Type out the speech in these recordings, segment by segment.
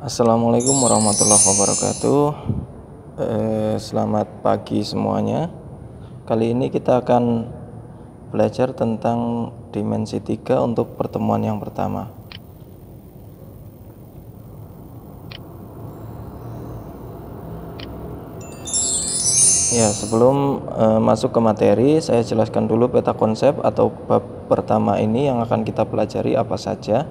Assalamualaikum warahmatullahi wabarakatuh. Selamat pagi semuanya. Kali ini kita akan belajar tentang dimensi 3 untuk pertemuan yang pertama. Ya, sebelum masuk ke materi, saya jelaskan dulu peta konsep atau bab pertama ini yang akan kita pelajari apa saja.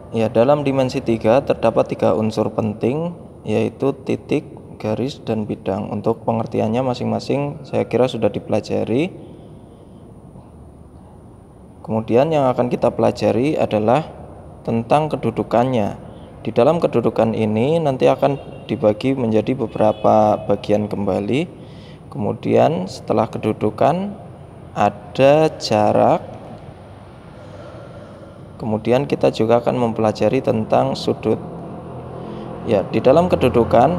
Ya, dalam dimensi 3 terdapat 3 unsur penting, yaitu titik, garis, dan bidang. Untuk pengertiannya masing-masing saya kira sudah dipelajari. Kemudian yang akan kita pelajari adalah tentang kedudukannya. Di dalam kedudukan ini nanti akan dibagi menjadi beberapa bagian kembali. Kemudian setelah kedudukan ada jarak. Kemudian kita juga akan mempelajari tentang sudut. Ya, di dalam kedudukan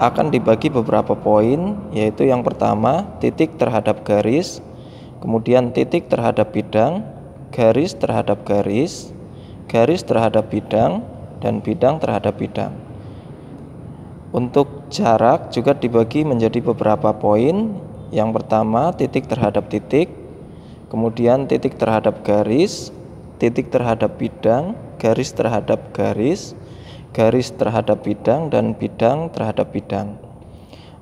akan dibagi beberapa poin, yaitu yang pertama titik terhadap garis, kemudian titik terhadap bidang, garis terhadap garis, garis terhadap bidang, dan bidang terhadap bidang. Untuk jarak juga dibagi menjadi beberapa poin. Yang pertama titik terhadap titik, kemudian titik terhadap garis, titik terhadap bidang, garis terhadap garis, garis terhadap bidang, dan bidang terhadap bidang.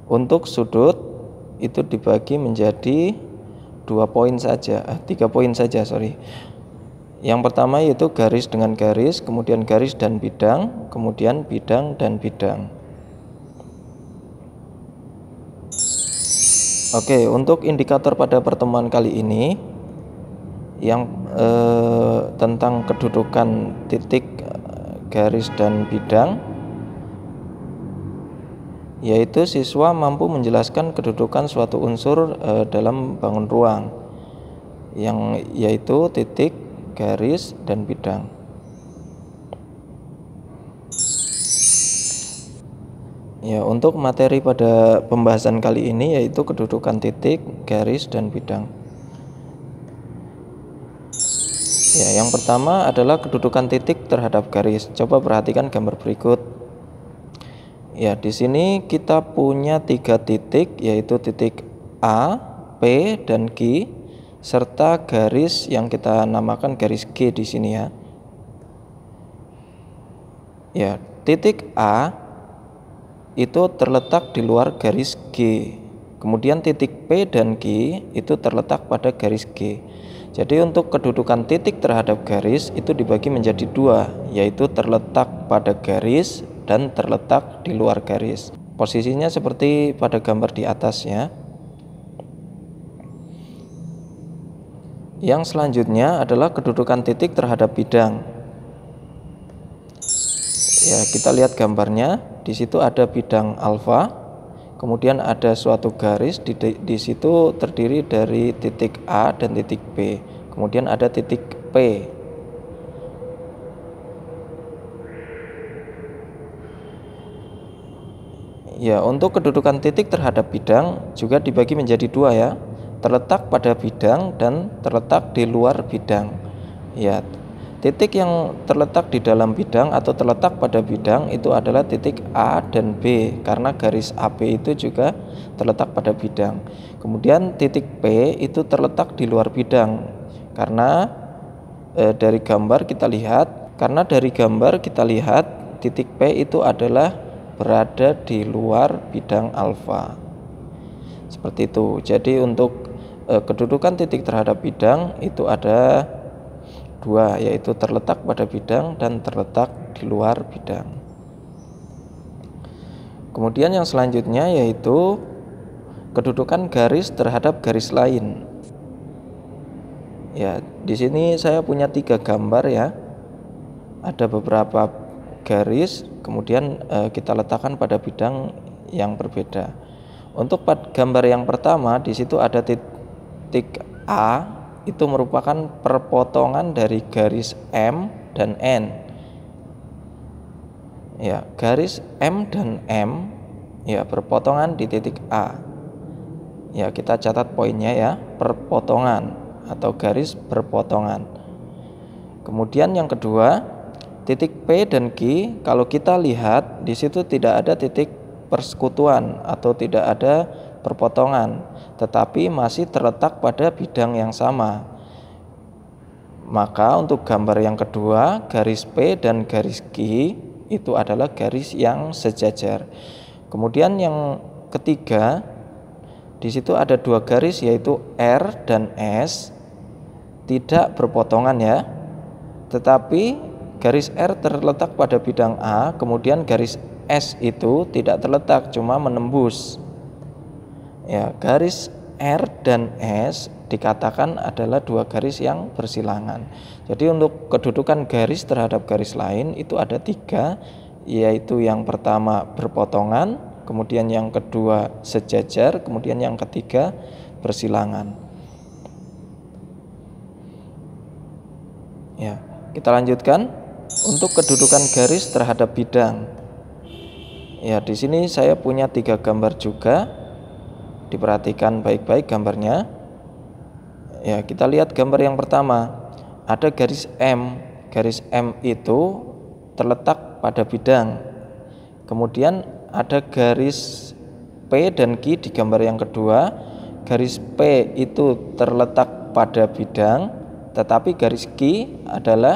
Untuk sudut itu dibagi menjadi 3 poin saja. Yang pertama yaitu garis dengan garis, kemudian garis dan bidang, kemudian bidang dan bidang. Oke, untuk indikator pada pertemuan kali ini yang tentang kedudukan titik, garis, dan bidang, yaitu siswa mampu menjelaskan kedudukan suatu unsur dalam bangun ruang, yang yaitu titik, garis, dan bidang. Ya, untuk materi pada pembahasan kali ini yaitu kedudukan titik, garis, dan bidang. Ya, yang pertama adalah kedudukan titik terhadap garis. Coba perhatikan gambar berikut. Ya, di sini kita punya 3 titik, yaitu titik A, P, dan Q, serta garis yang kita namakan garis G di sini ya. Ya, titik A itu terletak di luar garis G. Kemudian titik P dan Q itu terletak pada garis G. Jadi untuk kedudukan titik terhadap garis itu dibagi menjadi 2, yaitu terletak pada garis dan terletak di luar garis. Posisinya seperti pada gambar di atasnya. Yang selanjutnya adalah kedudukan titik terhadap bidang. Ya, kita lihat gambarnya. Di situ ada bidang alfa. Kemudian ada suatu garis di situ terdiri dari titik A dan titik B. Kemudian ada titik P. Ya, untuk kedudukan titik terhadap bidang juga dibagi menjadi 2 ya. Terletak pada bidang dan terletak di luar bidang. Ya, titik yang terletak di dalam bidang atau terletak pada bidang itu adalah titik A dan B, karena garis AB itu juga terletak pada bidang. Kemudian titik P itu terletak di luar bidang, karena dari gambar kita lihat titik P itu adalah berada di luar bidang alfa. Seperti itu. Jadi untuk kedudukan titik terhadap bidang itu ada 2, yaitu terletak pada bidang dan terletak di luar bidang. Kemudian yang selanjutnya yaitu kedudukan garis terhadap garis lain. Ya, di sini saya punya 3 gambar ya. Ada beberapa garis, kemudian kita letakkan pada bidang yang berbeda. Untuk gambar yang pertama di situ ada titik A. Itu merupakan perpotongan dari garis M dan N. Ya, garis M dan M ya berpotongan di titik A. Ya, kita catat poinnya ya, perpotongan atau garis berpotongan. Kemudian yang kedua, titik P dan Q, kalau kita lihat di situ tidak ada titik persekutuan atau tidak ada perpotongan, tetapi masih terletak pada bidang yang sama. Maka untuk gambar yang kedua, garis P dan garis Q itu adalah garis yang sejajar. Kemudian yang ketiga, di situ ada dua garis yaitu R dan S, tidak berpotongan ya. Tetapi garis R terletak pada bidang A, kemudian garis S itu tidak terletak, cuma menembus. Ya, garis R dan S dikatakan adalah dua garis yang bersilangan. Jadi untuk kedudukan garis terhadap garis lain itu ada tiga, yaitu yang pertama berpotongan, kemudian yang kedua sejajar, kemudian yang ketiga bersilangan. Ya, kita lanjutkan untuk kedudukan garis terhadap bidang. Ya, di sini saya punya 3 gambar juga. Diperhatikan baik-baik gambarnya. Ya, kita lihat gambar yang pertama. Ada garis M. Garis M itu terletak pada bidang. Kemudian ada garis P dan Q di gambar yang kedua. Garis P itu terletak pada bidang, tetapi garis Q adalah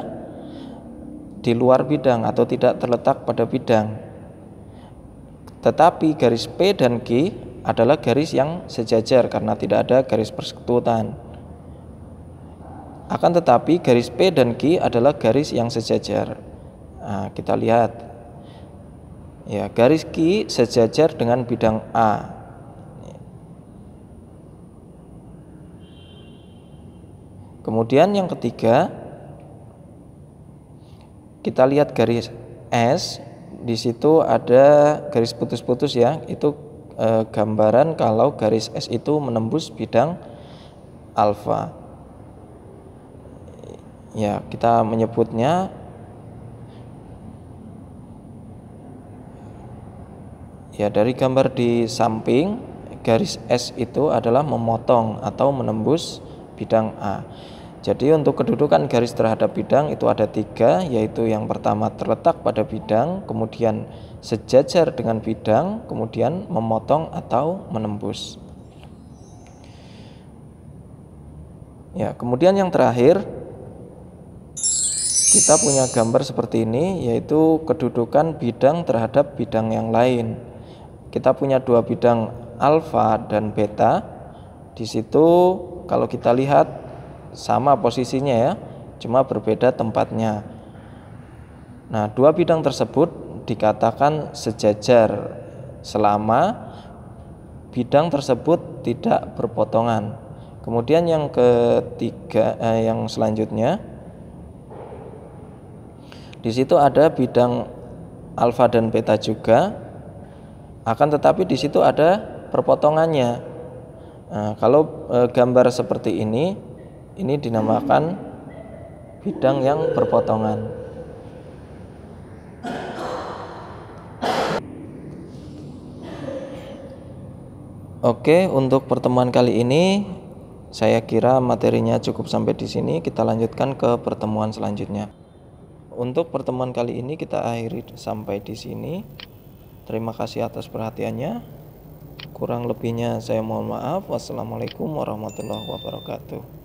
di luar bidang atau tidak terletak pada bidang. Tetapi garis P dan Q adalah garis yang sejajar karena tidak ada garis persekutuan. Akan tetapi garis P dan Q adalah garis yang sejajar. Nah, kita lihat. Ya, garis Q sejajar dengan bidang A. Kemudian yang ketiga, kita lihat garis S. Di situ ada garis putus-putus ya. Itu gambaran kalau garis S itu menembus bidang alfa. Ya, kita menyebutnya ya dari gambar di samping, garis S itu adalah memotong atau menembus bidang A. Jadi untuk kedudukan garis terhadap bidang itu ada 3, yaitu yang pertama terletak pada bidang, kemudian sejajar dengan bidang, kemudian memotong atau menembus. Ya, kemudian yang terakhir kita punya gambar seperti ini, yaitu kedudukan bidang terhadap bidang yang lain. Kita punya 2 bidang alfa dan beta. Di situ kalau kita lihat sama posisinya ya, cuma berbeda tempatnya. Nah, 2 bidang tersebut dikatakan sejajar selama bidang tersebut tidak berpotongan. Kemudian yang ketiga, yang selanjutnya, di situ ada bidang alfa dan beta juga, akan tetapi di situ ada perpotongannya. Nah, kalau gambar seperti ini dinamakan bidang yang berpotongan. Oke, untuk pertemuan kali ini saya kira materinya cukup sampai di sini. Kita lanjutkan ke pertemuan selanjutnya. Untuk pertemuan kali ini kita akhiri sampai di sini. Terima kasih atas perhatiannya. Kurang lebihnya saya mohon maaf. Wassalamualaikum warahmatullahi wabarakatuh.